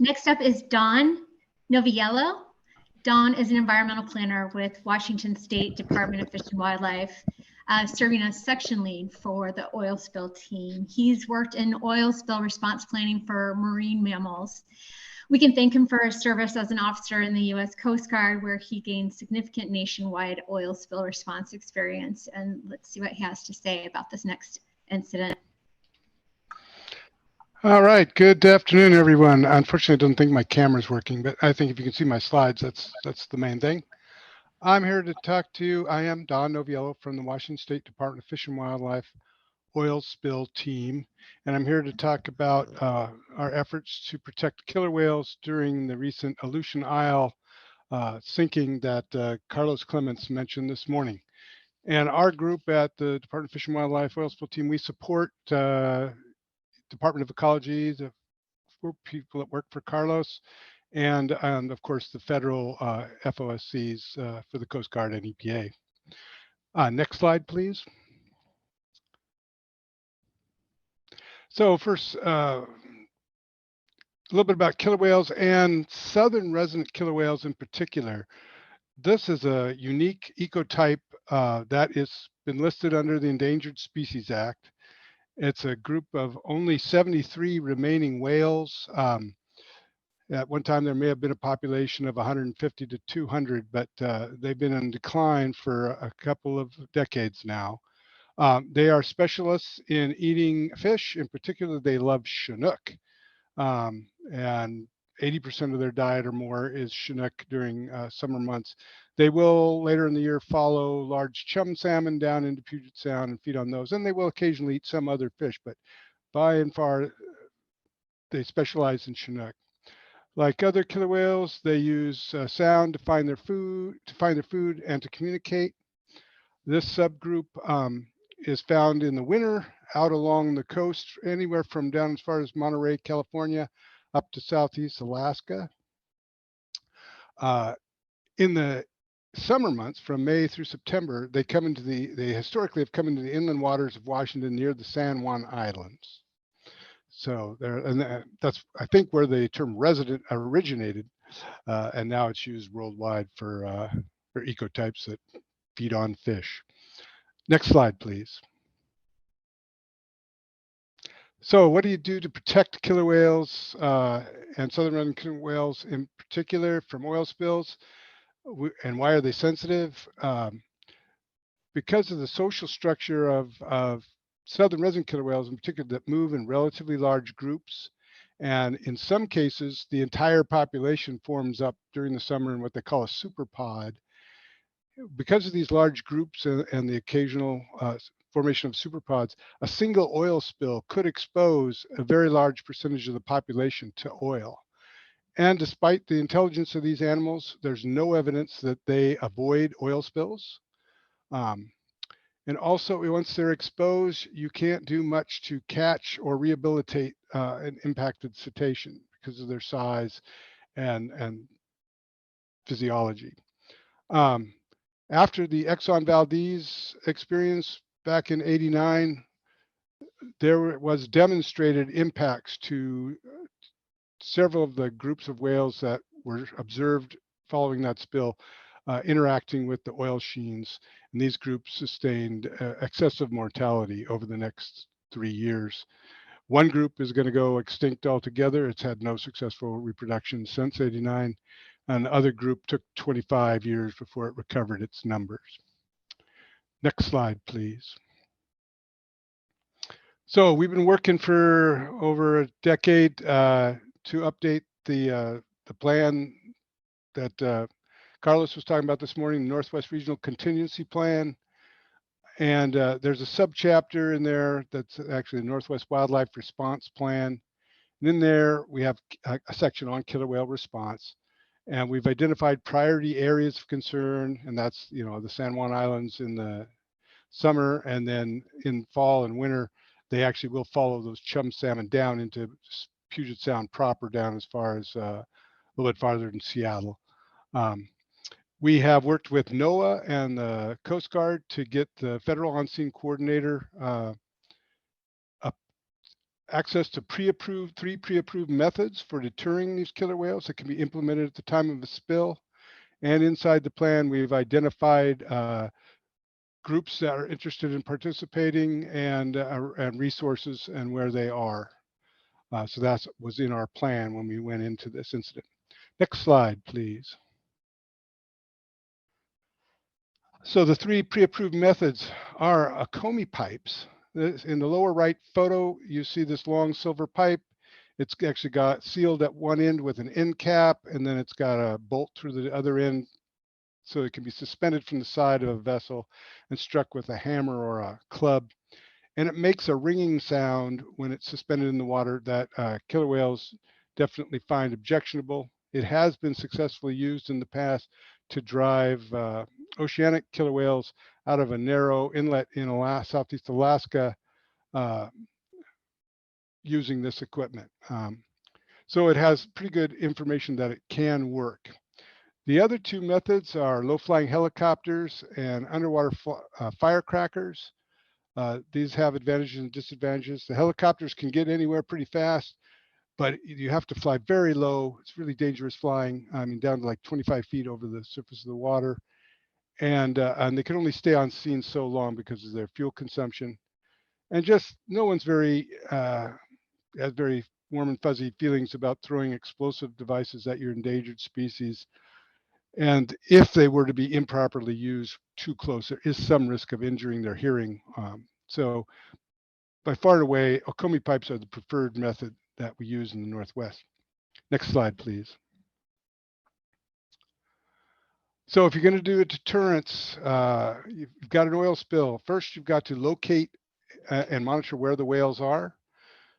Next up is Dawn Noviello. Dawn is an environmental planner with Washington State Department of Fish and Wildlife, serving as section lead for the oil spill team. He's worked in oil spill response planning for marine mammals. We can thank him for his service as an officer in the U.S. Coast Guard, where he gained significant nationwide oil spill response experience. And let's see what he has to say about this next incident. All right, good afternoon, everyone. Unfortunately, I don't think my camera's working, but I think if you can see my slides, that's the main thing. I'm here to talk to you. I am Don Noviello from the Washington State Department of Fish and Wildlife oil spill team, and I'm here to talk about our efforts to protect killer whales during the recent Aleutian Isle sinking that Carlos Clements mentioned this morning. And our group at the Department of Fish and Wildlife oil spill team, we support Department of Ecology, the people that work for Carlos, and of course the federal FOSCs for the Coast Guard and EPA. Next slide, please. So first, a little bit about killer whales and southern resident killer whales in particular. This is a unique ecotype that has been listed under the Endangered Species Act. It's a group of only 73 remaining whales. At one time, there may have been a population of 150 to 200, but they've been in decline for a couple of decades now. They are specialists in eating fish. In particular, they love Chinook. And 80% of their diet or more is Chinook during summer months. They will later in the year follow large chum salmon down into Puget Sound and feed on those, and they will occasionally eat some other fish, but by and far they specialize in Chinook. Like other killer whales, they use sound to find their food, and to communicate. This subgroup is found in the winter out along the coast, anywhere from down as far as Monterey, California, up to southeast Alaska. In the summer months, from May through September, they historically have come into the inland waters of Washington near the San Juan Islands. So that's, I think, where the term resident originated, and now it's used worldwide for ecotypes that feed on fish. Next slide, please. So what do you do to protect killer whales and southern resident killer whales in particular from oil spills? And why are they sensitive? Because of the social structure of southern resident killer whales in particular that move in relatively large groups. And in some cases, the entire population forms up during the summer in what they call a superpod. Because of these large groups and the occasional formation of superpods, a single oil spill could expose a very large percentage of the population to oil. And despite the intelligence of these animals, there's no evidence that they avoid oil spills. And also, once they're exposed, you can't do much to catch or rehabilitate an impacted cetacean because of their size and physiology. After the Exxon Valdez experience back in '89, there was demonstrated impacts to several of the groups of whales that were observed following that spill interacting with the oil sheens. And these groups sustained excessive mortality over the next 3 years. One group is going to go extinct altogether. It's had no successful reproduction since '89. And the other group took 25 years before it recovered its numbers. Next slide, please. So we've been working for over a decade to update the plan that Carlos was talking about this morning, the Northwest Regional Contingency Plan. And there's a subchapter in there that's actually the Northwest Wildlife Response Plan. And in there, we have a section on killer whale response. And we've identified priority areas of concern, and that's, the San Juan Islands in the summer, and then in fall and winter, they actually will follow those chum salmon down into Puget Sound proper, down as far as a little bit farther than Seattle. We have worked with NOAA and the Coast Guard to get the federal on-scene coordinator access to three pre-approved methods for deterring these killer whales that can be implemented at the time of a spill. And inside the plan, we've identified groups that are interested in participating and resources and where they are. So that was in our plan when we went into this incident. Next slide, please. So the three pre-approved methods are Comey pipes. In the lower right photo, you see this long silver pipe. It's actually got sealed at one end with an end cap, and then it's got a bolt through the other end so it can be suspended from the side of a vessel and struck with a hammer or a club. And it makes a ringing sound when it's suspended in the water that killer whales definitely find objectionable. It has been successfully used in the past to drive oceanic killer whales out of a narrow inlet in Southeast Alaska using this equipment. So it has pretty good information that it can work. The other two methods are low-flying helicopters and underwater firecrackers. These have advantages and disadvantages. The helicopters can get anywhere pretty fast, but you have to fly very low. It's really dangerous flying. I mean, down to like 25 feet over the surface of the water. And they can only stay on scene so long because of their fuel consumption. And just no one's has very warm and fuzzy feelings about throwing explosive devices at your endangered species. And if they were to be improperly used too close, there is some risk of injuring their hearing. So by far and away, Comey pipes are the preferred method that we use in the Northwest. Next slide, please. So if you're going to do a deterrence, you've got an oil spill. First, you've got to locate and monitor where the whales are.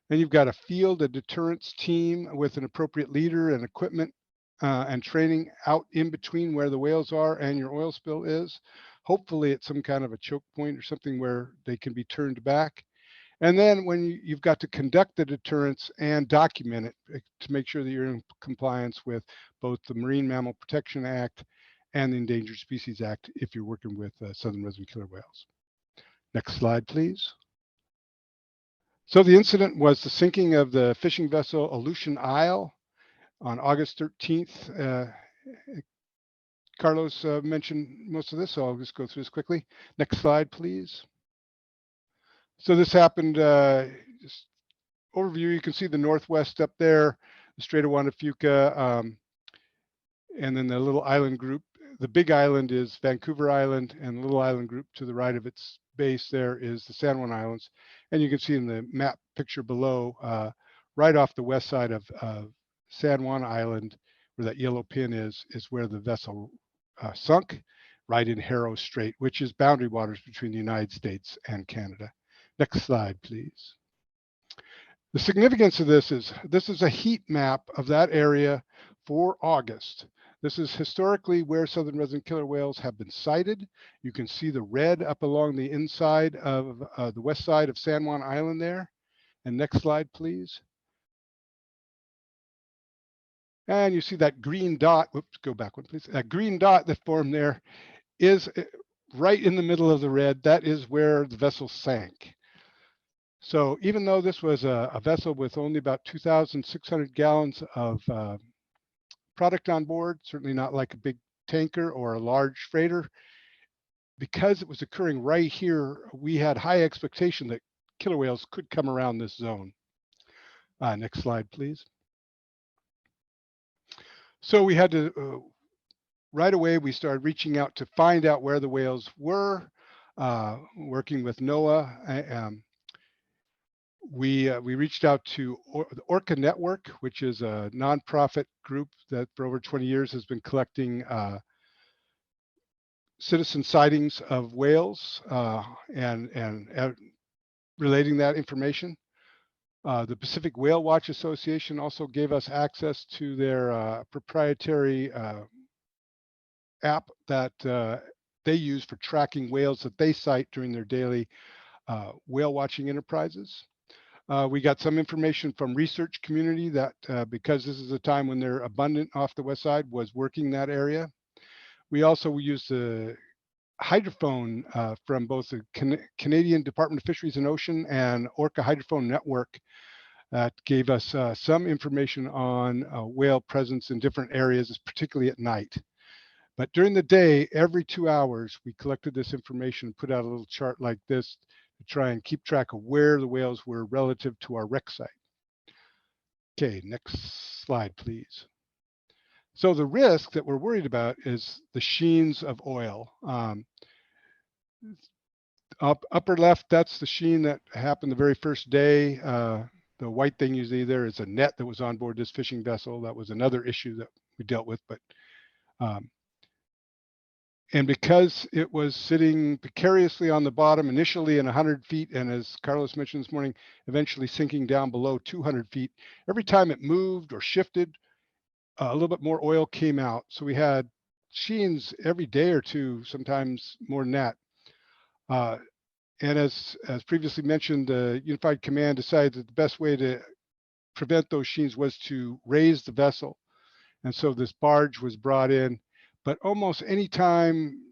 Then you've got to field a deterrence team with an appropriate leader and equipment and training out in between where the whales are and your oil spill is. Hopefully it's some kind of a choke point or something where they can be turned back. And then when you've got to conduct the deterrence and document it to make sure that you're in compliance with both the Marine Mammal Protection Act and the Endangered Species Act if you're working with southern resident killer whales. Next slide, please. So the incident was the sinking of the fishing vessel Aleutian Isle on August 13th. Carlos mentioned most of this, so I'll just go through this quickly. Next slide, please. So this happened, just overview, you can see the Northwest up there, the Strait of Juan de Fuca, and then the little island group. The big island is Vancouver Island, and the little island group to the right of its base there is the San Juan Islands. And you can see in the map picture below, right off the west side of San Juan Island, where that yellow pin is where the vessel sunk, right in Haro Strait, which is boundary waters between the United States and Canada. Next slide, please. The significance of this is a heat map of that area for August. This is historically where southern resident killer whales have been sighted. You can see the red up along the inside of the west side of San Juan Island there. And next slide, please. And you see that green dot, whoops, go back one, please. That green dot that formed there is right in the middle of the red. That is where the vessel sank. So even though this was a vessel with only about 2,600 gallons of product on board, certainly not like a big tanker or a large freighter, because it was occurring right here, we had high expectation that killer whales could come around this zone. Next slide, please. So we had to, right away, we started reaching out to find out where the whales were, working with NOAA. We reached out to the Orca Network, which is a nonprofit group that for over 20 years has been collecting citizen sightings of whales and relating that information. The Pacific Whale Watch Association also gave us access to their proprietary app that they use for tracking whales that they sight during their daily whale watching enterprises. We got some information from research community that because this is a time when they're abundant off the west side, was working that area. We also used the hydrophone from both the Canadian Department of Fisheries and Ocean and Orca Hydrophone Network that gave us some information on whale presence in different areas, particularly at night. But during the day, every 2 hours, we collected this information and put out a little chart like this to try and keep track of where the whales were relative to our wreck site. Okay, next slide, please. So the risk that we're worried about is the sheens of oil. Upper left, that's the sheen that happened the very first day. The white thing you see there is a net that was on board this fishing vessel. That was another issue that we dealt with, but and because it was sitting precariously on the bottom initially in 100 feet, and as Carlos mentioned this morning, eventually sinking down below 200 feet, every time it moved or shifted, a little bit more oil came out. So we had sheens every day or two, sometimes more than that. And as previously mentioned, the Unified Command decided that the best way to prevent those sheens was to raise the vessel. And so this barge was brought in. But almost any time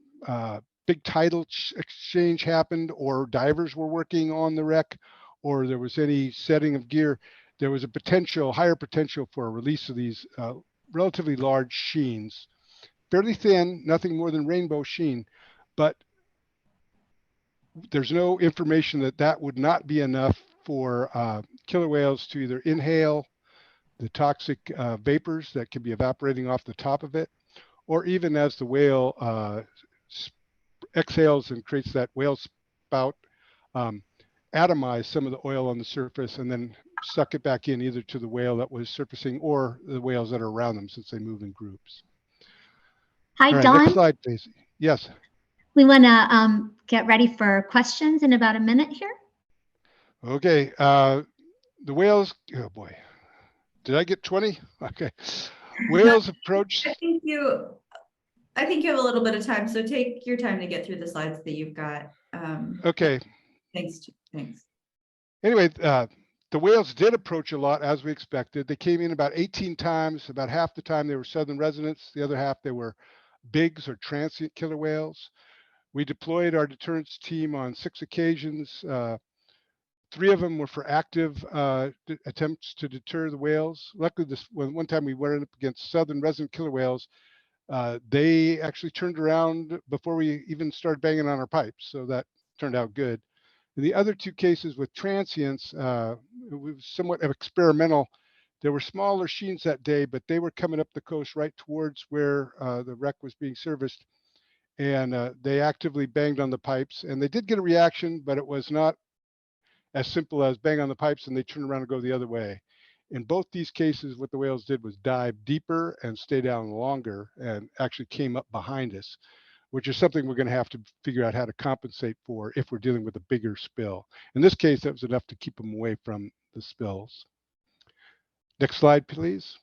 big tidal exchange happened, or divers were working on the wreck, or there was any setting of gear, there was a higher potential for a release of these relatively large sheens. Fairly thin, nothing more than rainbow sheen, but there's no information that would not be enough for killer whales to either inhale the toxic vapors that can be evaporating off the top of it, or even as the whale exhales and creates that whale spout, atomize some of the oil on the surface and then suck it back in either to the whale that was surfacing or the whales that are around them, since they move in groups. Hi, all right, Don. next slide, please. Yes. We want to get ready for questions in about a minute here. Okay. The whales, oh boy, did I get 20? Okay. Whales approach. I think you have a little bit of time, so take your time to get through the slides that you've got. Okay. Thanks. Anyway, the whales did approach a lot, as we expected. They came in about 18 times. About half the time they were southern residents. The other half they were bigs or transient killer whales. We deployed our deterrence team on 6 occasions. 3 of them were for active attempts to deter the whales. Luckily, one time we went up against southern resident killer whales. They actually turned around before we even started banging on our pipes, so that turned out good. In the other 2 cases with transients, it was somewhat experimental. There were smaller sheens that day, but they were coming up the coast right towards where the wreck was being serviced, and they actively banged on the pipes, and they did get a reaction, but it was not as simple as bang on the pipes and they turn around and go the other way. In both these cases, what the whales did was dive deeper and stay down longer, and actually came up behind us, which is something we're going to have to figure out how to compensate for if we're dealing with a bigger spill. In this case, that was enough to keep them away from the spills. Next slide, please.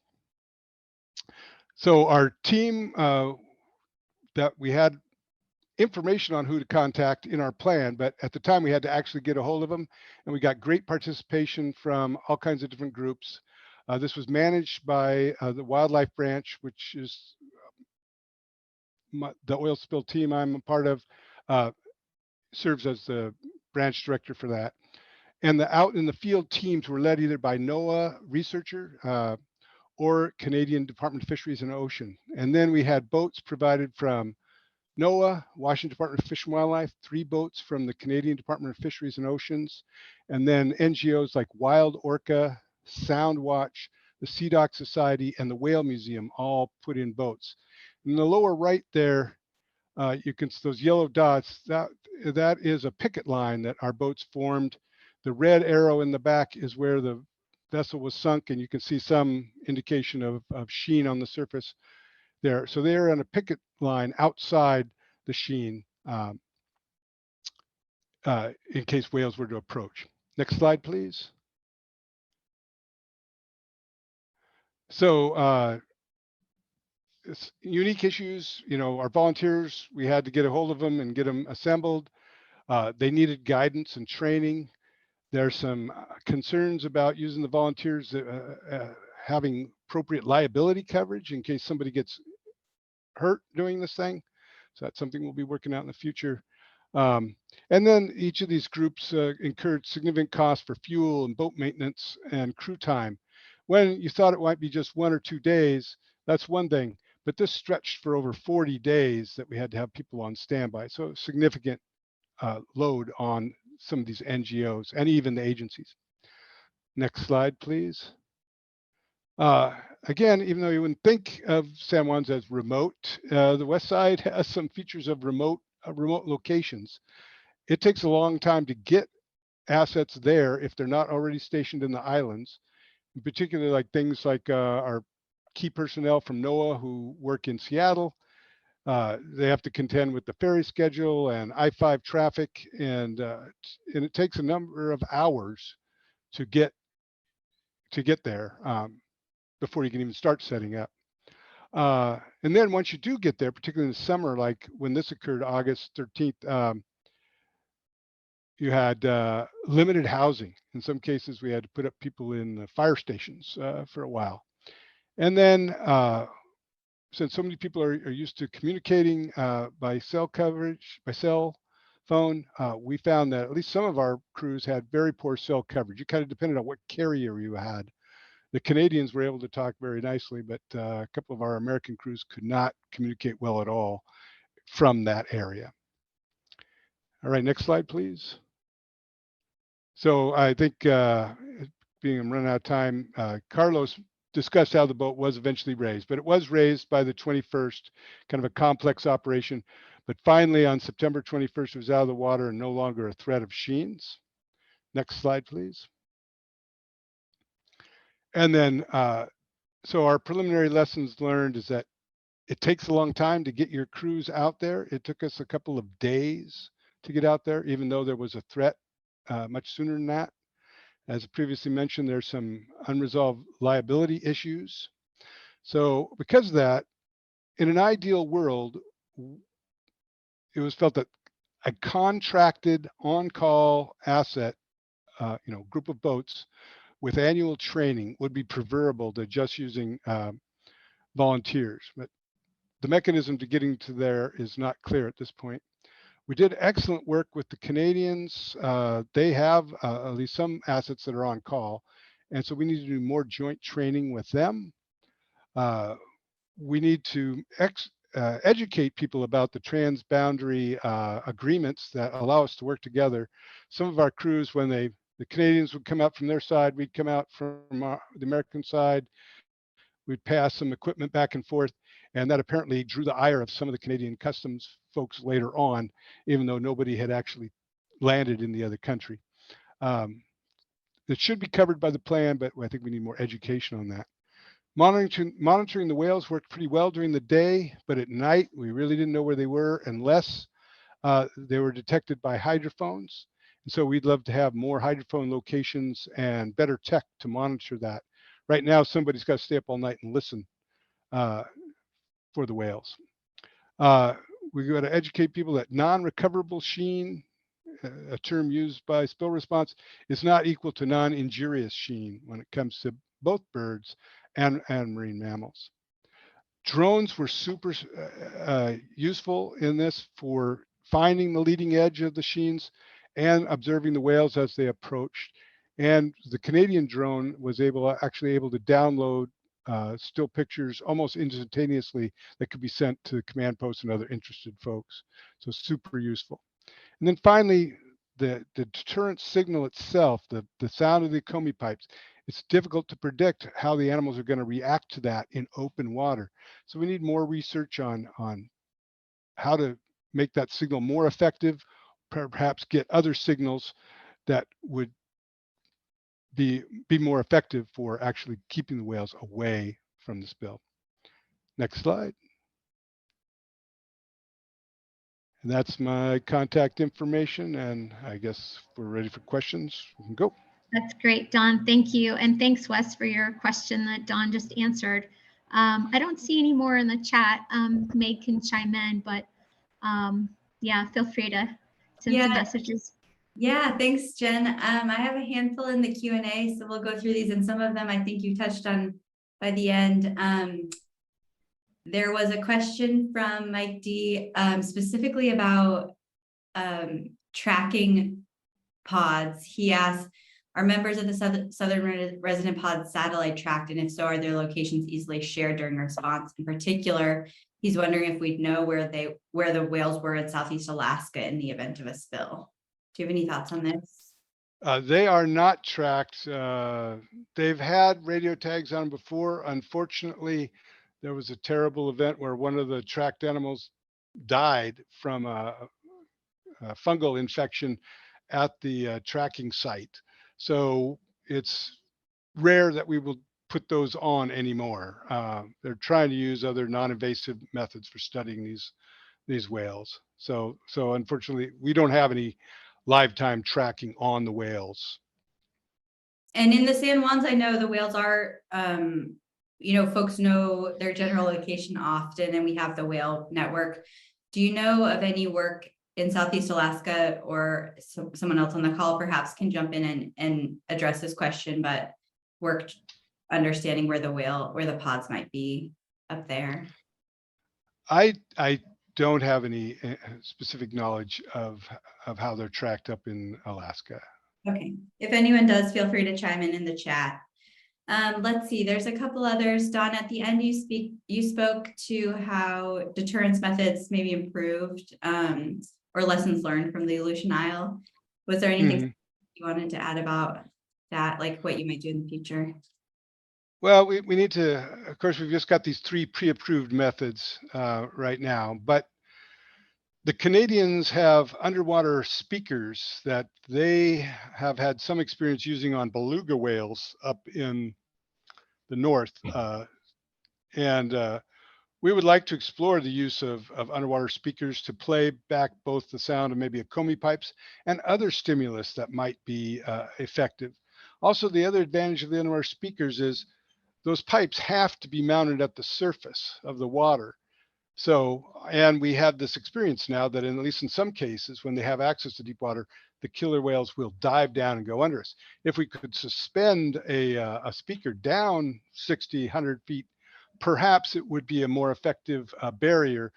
So our team that we had information on who to contact in our plan, but at the time we had to actually get a hold of them, and we got great participation from all kinds of different groups. This was managed by the wildlife branch, which is the oil spill team I'm a part of, serves as the branch director for that. And the out in the field teams were led either by NOAA researcher or Canadian Department of Fisheries and Ocean. And then we had boats provided from NOAA, Washington Department of Fish and Wildlife, 3 boats from the Canadian Department of Fisheries and Oceans, and then NGOs like Wild Orca, Sound Watch, the Sea Dock Society, and the Whale Museum all put in boats. In the lower right there, you can see those yellow dots. That is a picket line that our boats formed. The red arrow in the back is where the vessel was sunk, and you can see some indication of sheen on the surface there. So they're on a picket line outside the sheen in case whales were to approach. Next slide, please. So it's unique issues. You know, our volunteers, we had to get a hold of them and get them assembled. They needed guidance and training. There's some concerns about using the volunteers having appropriate liability coverage in case somebody gets hurt doing this thing. So that's something we'll be working out in the future. And then each of these groups incurred significant costs for fuel and boat maintenance and crew time. When you thought it might be just 1 or 2 days, that's one thing, but this stretched for over 40 days that we had to have people on standby. So significant load on some of these NGOs and even the agencies. Next slide, please. Again, even though you wouldn't think of San Juan's as remote, the west side has some features of remote locations. It takes a long time to get assets there if they're not already stationed in the islands, in particular like things like our key personnel from NOAA who work in Seattle. They have to contend with the ferry schedule and I-5 traffic, and it takes a number of hours to get there before you can even start setting up. And then once you do get there, particularly in the summer, like when this occurred, August 13th, you had limited housing. In some cases, we had to put up people in the fire stations for a while. And then since so many people are used to communicating by cell coverage, by cell phone, we found that at least some of our crews had very poor cell coverage. It kind of depended on what carrier you had. The Canadians were able to talk very nicely, but a couple of our American crews could not communicate well at all from that area. All right, next slide, please. So I think being run out of time, Carlos discussed how the boat was eventually raised, but it was raised by the 21st, kind of a complex operation. But finally, on September 21st, it was out of the water and no longer a threat of sheens. Next slide, please. And then, so our preliminary lessons learned is that it takes a long time to get your crews out there. It took us a couple of days to get out there, even though there was a threat much sooner than that. As previously mentioned, there's some unresolved liability issues. So because of that, in an ideal world, it was felt that a contracted on-call asset, group of boats with annual training would be preferable to just using volunteers. But the mechanism to getting to there is not clear at this point. We did excellent work with the Canadians. They have at least some assets that are on call. And so we need to do more joint training with them. We need to educate people about the transboundary agreements that allow us to work together. Some of our crews, when the Canadians would come out from their side, we'd come out from the American side. We'd pass some equipment back and forth, and that apparently drew the ire of some of the Canadian customs folks later on, even though nobody had actually landed in the other country. It should be covered by the plan, but I think we need more education on that. Monitoring the whales worked pretty well during the day, but at night, we really didn't know where they were unless they were detected by hydrophones. And so we'd love to have more hydrophone locations and better tech to monitor that. Right now, somebody's got to stay up all night and listen for the whales. We got to educate people that non-recoverable sheen, a term used by spill response, is not equal to non-injurious sheen when it comes to both birds and marine mammals. Drones were super useful in this for finding the leading edge of the sheens and observing the whales as they approached. And the Canadian drone was actually able to download still pictures almost instantaneously that could be sent to command posts and other interested folks. So super useful. And then finally, the deterrent signal itself, the sound of the Comey pipes, it's difficult to predict how the animals are going to react to that in open water. So we need more research on how to make that signal more effective, perhaps get other signals that would be more effective for actually keeping the whales away from the spill. Next slide. And that's my contact information. And I guess we're ready for questions. We can go. That's great, Don. Thank you. And thanks, Wes, for your question that Don just answered. I don't see any more in the chat. Meg can chime in, but yeah, feel free to send some messages. Yeah, thanks, Jen. I have a handful in the Q&A, so we'll go through these, and some of them I think you touched on by the end. There was a question from Mike D, specifically about tracking pods. He asked, are members of the Southern Resident Pod satellite tracked? And if so, are their locations easily shared during response? In particular, he's wondering if we'd know where the whales were in Southeast Alaska in the event of a spill. Do you have any thoughts on this? They are not tracked. They've had radio tags on them before. Unfortunately, there was a terrible event where one of the tracked animals died from a fungal infection at the tracking site. So it's rare that we will put those on anymore. They're trying to use other non-invasive methods for studying these whales. So unfortunately, we don't have any live time tracking on the whales. And in the San Juans, I know the whales are, folks know their general location often, and we have the whale network. Do you know of any work in Southeast Alaska, or someone else on the call perhaps can jump in and address this question, but work understanding where the pods might be up there? I don't have any specific knowledge of how they're tracked up in Alaska. Okay, if anyone does, feel free to chime in the chat. Let's see, there's a couple others. Dawn, at the end, you spoke to how deterrence methods may be improved, or lessons learned from the Aleutian Isle. Was there anything you wanted to add about that, like what you might do in the future? Well, we need to, of course, we've just got these 3 pre-approved methods right now, but the Canadians have underwater speakers that they have had some experience using on beluga whales up in the north. And we would like to explore the use of underwater speakers to play back both the sound of maybe Akomi pipes and other stimulus that might be effective. Also, the other advantage of the underwater speakers is those pipes have to be mounted at the surface of the water. So, and we have this experience now that at least in some cases, when they have access to deep water, the killer whales will dive down and go under us. If we could suspend a speaker down 60, 100 feet, perhaps it would be a more effective barrier,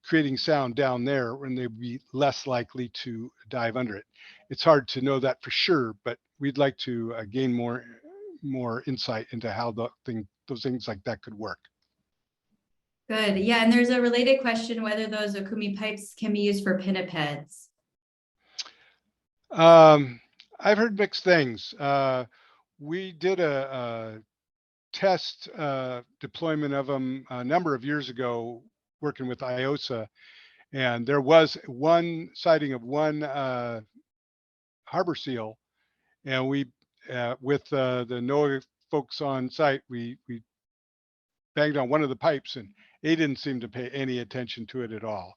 creating sound down there when they'd be less likely to dive under it. It's hard to know that for sure, but we'd like to gain more insight into how those things like that could work. Good. Yeah, and there's a related question whether those Okumi pipes can be used for pinnipeds. I've heard mixed things. We did a test deployment of them a number of years ago working with IOSA, and there was one sighting of one harbor seal, and we with the NOAA folks on site, we banged on one of the pipes and they didn't seem to pay any attention to it at all.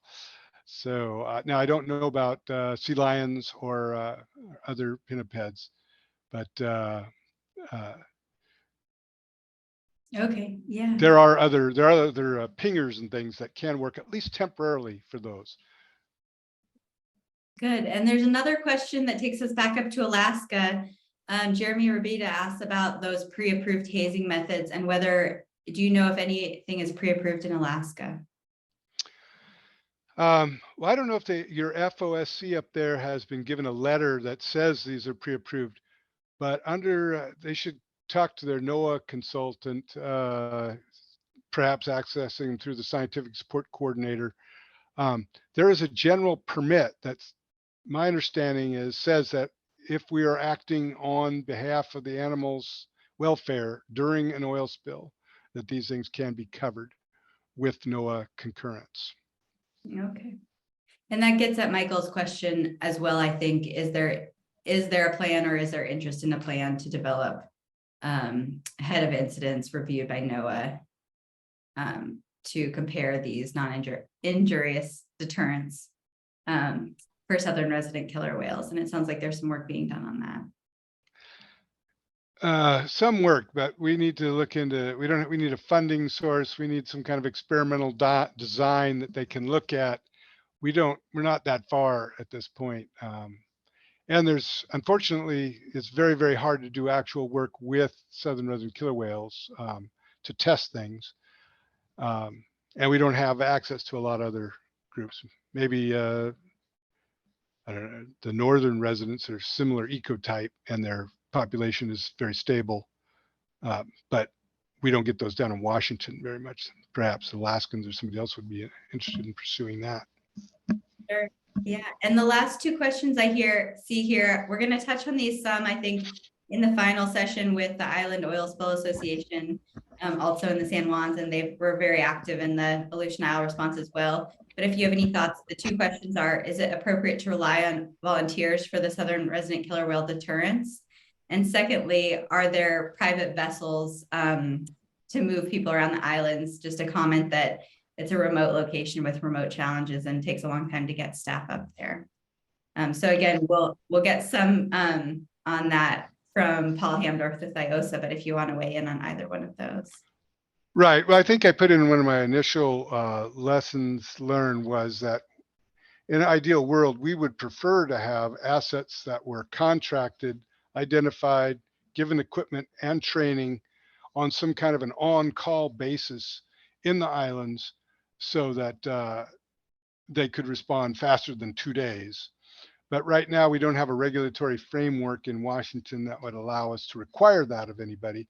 So now I don't know about sea lions or other pinnipeds, but okay, yeah. there are other pingers and things that can work at least temporarily for those. Good. And there's another question that takes us back up to Alaska. Jeremy Rabita asked about those pre-approved hazing methods and do you know if anything is pre-approved in Alaska? Well, I don't know if your FOSC up there has been given a letter that says these are pre-approved, but they should talk to their NOAA consultant, perhaps accessing them through the scientific support coordinator. There is a general permit that's, my understanding says that if we are acting on behalf of the animal's welfare during an oil spill, that these things can be covered with NOAA concurrence. Okay. And that gets at Michael's question as well, I think. Is there a plan, or is there interest in a plan to develop ahead of incidents reviewed by NOAA to compare these non-injurious deterrents for southern resident killer whales? And it sounds like there's some work being done on that. Some work, but we need to look into, we need a funding source. We need some kind of experimental design that they can look at. We're not that far at this point. And unfortunately, it's very, very hard to do actual work with southern resident killer whales to test things. And we don't have access to a lot of other groups. Maybe I don't know, the northern residents are similar ecotype and their population is very stable. But we don't get those down in Washington very much. Perhaps Alaskans or somebody else would be interested in pursuing that. Sure. Yeah, and the last two questions I see here, we're going to touch on these some, I think, in the final session with the Island Oil Spill Association, also in the San Juans, and they were very active in the Aleutian Isle response as well. But if you have any thoughts, the two questions are, is it appropriate to rely on volunteers for the Southern Resident Killer Whale deterrents? And secondly, are there private vessels to move people around the islands? Just a comment that it's a remote location with remote challenges and takes a long time to get staff up there. So again, we'll get some on that from Paul Hamdorf with IOSA, but if you want to weigh in on either one of those. Right. Well, I think I put in one of my initial lessons learned was that in an ideal world, we would prefer to have assets that were contracted, identified, given equipment and training on some kind of an on-call basis in the islands so that they could respond faster than 2 days. But right now we don't have a regulatory framework in Washington that would allow us to require that of anybody.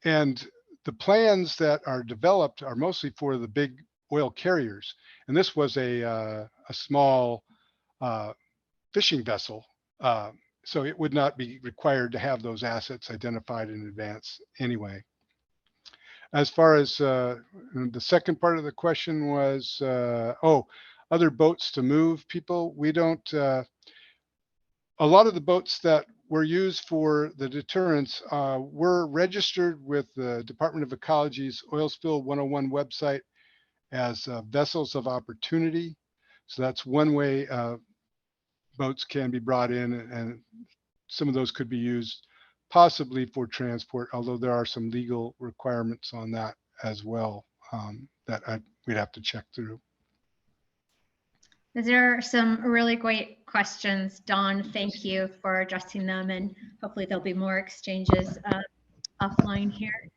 And the plans that are developed are mostly for the big oil carriers. And this was a small fishing vessel. So it would not be required to have those assets identified in advance anyway. As far as the second part of the question was, other boats to move people. We don't, a lot of the boats that were used for the deterrents were registered with the Department of Ecology's Oil Spill 101 website as vessels of opportunity. So that's one way boats can be brought in, and some of those could be used possibly for transport, although there are some legal requirements on that as well that we'd have to check through. Those are some really great questions, Dawn. Thank you for addressing them, and hopefully there'll be more exchanges offline here.